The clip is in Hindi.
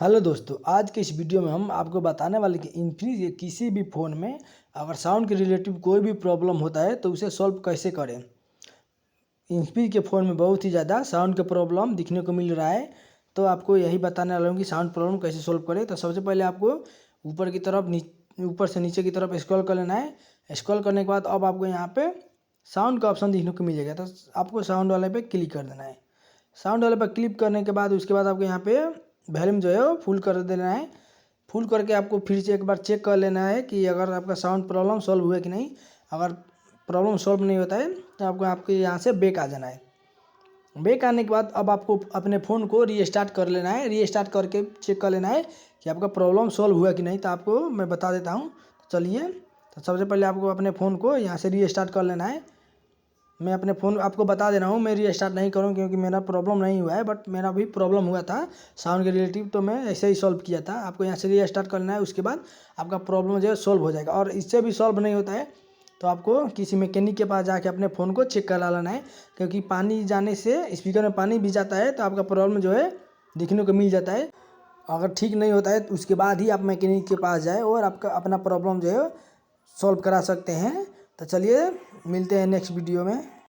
हेलो दोस्तों, आज के इस वीडियो में हम आपको बताने वाले कि इन्फिनिक्स के किसी भी फ़ोन में अगर साउंड के रिलेटिव कोई भी प्रॉब्लम होता है तो उसे सॉल्व कैसे करें। इन्फिनिक्स के फ़ोन में बहुत ही ज़्यादा साउंड का प्रॉब्लम दिखने को मिल रहा है, तो आपको यही बताने वाला हूँ कि साउंड प्रॉब्लम कैसे सॉल्व करें। तो सबसे पहले आपको ऊपर की तरफ ऊपर से नीचे की तरफ स्क्रॉल कर लेना है। स्क्रॉल करने के बाद अब आपको यहाँ पे साउंड का ऑप्शन दिखने को मिल जाएगा, तो आपको साउंड वाले पे क्लिक कर देना है। साउंड वाले पर क्लिक करने के बाद उसके बाद आपको यहाँ पे वॉल्यूम जो है वो फुल कर देना है। फुल करके आपको फिर से एक बार चेक कर लेना है कि अगर आपका साउंड प्रॉब्लम सॉल्व हुआ कि नहीं। अगर प्रॉब्लम सॉल्व नहीं होता है तो आपको आपके यहाँ से बैक आ जाना है। बैक आने के बाद अब आपको अपने फ़ोन को रीस्टार्ट कर लेना है। रीस्टार्ट करके चेक कर लेना है कि आपका प्रॉब्लम सॉल्व हुआ कि नहीं। तो आपको मैं बता देता हूँ, तो चलिए। तो सबसे पहले आपको अपने फ़ोन को यहाँ से रीस्टार्ट कर लेना है। मैं अपने फ़ोन आपको बता दे रहा हूँ, मैं रीस्टार्ट नहीं करूँ क्योंकि मेरा प्रॉब्लम नहीं हुआ है, बट मेरा भी प्रॉब्लम हुआ था साउंड के रिलेटिव, तो मैं ऐसे ही सॉल्व किया था। आपको यहाँ से रीस्टार्ट करना है, उसके बाद आपका प्रॉब्लम जो है सॉल्व हो जाएगा। और इससे भी सॉल्व नहीं होता है तो आपको किसी मैकेनिक के पास जाके अपने फ़ोन को चेक करा लेना है, क्योंकि पानी जाने से स्पीकर में पानी भी जाता है तो आपका प्रॉब्लम जो है दिखने को मिल जाता है। अगर ठीक नहीं होता है तो उसके बाद ही आप मैकेनिक के पास जाए और आपका अपना प्रॉब्लम जो है सॉल्व करा सकते हैं। तो चलिए मिलते हैं नेक्स्ट वीडियो में।